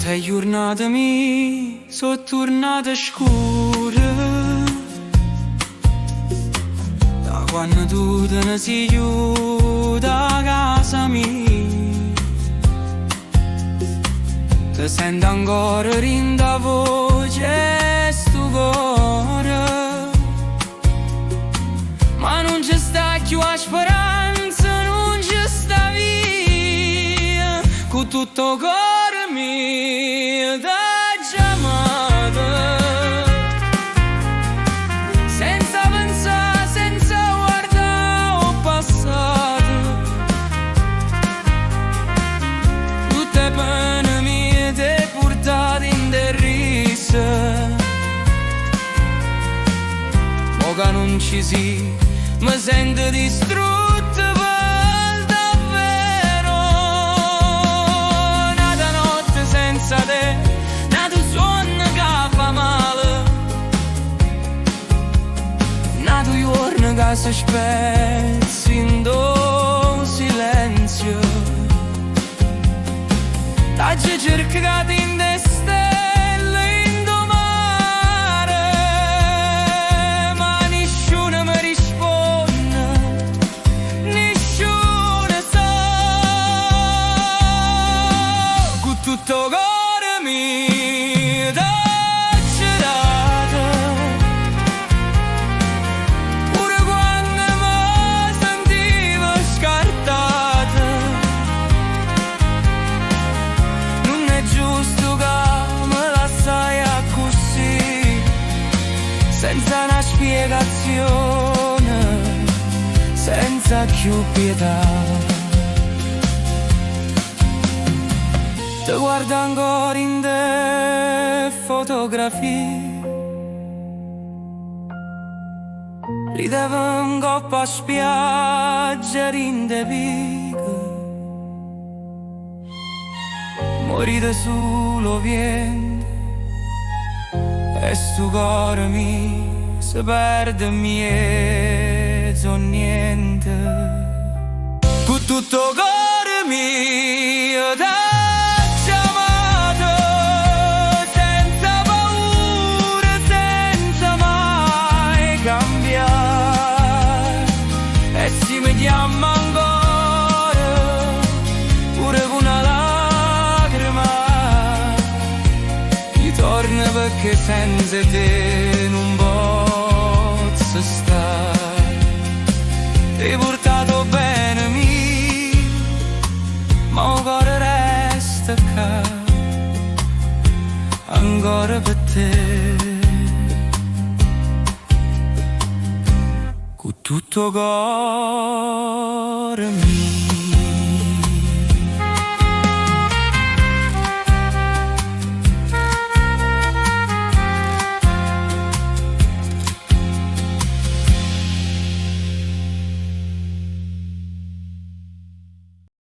Tante giornate mie sono tornate scure, da quando tu te ne sei giù da casa mia. Ti sento ancora rinda voce sto cuore, ma non ci sta più a speranza, non ci sta via, con tutto cuore mio t'ha chiamata, senza pensare, senza guardare al passato, tutte pene mie te portate in derrissa. Mo che non ci si, mi sento distrutto per davvero. Nata notte senza te, nato sonno che fa male, nato giorno che si spezza in do silenzio. T'hai cercato in te stelle, in do mare, ma nessuno mi risponde, nessuno sa. Con tutto cuore mio t'ha girato, pure quando mi sentivo scartata. Non è giusto che me la sai a così, senza una spiegazione, senza più pietà. Ti guardo ancora in te fotografie, ridevo in coppa a spiaggia rinde pica, morite solo viento e sto cuore mio si perde in mezzo a niente. Con tutto cuore mio t'ha chiamato, senza paura, senza mai cambiare, e si mi chiama ancora pure con una lacrima. Torna perché senza te non posso stare. Ti hai portato bene me, ma il cuore resta qua ancora per te. Con tutto cuore mio.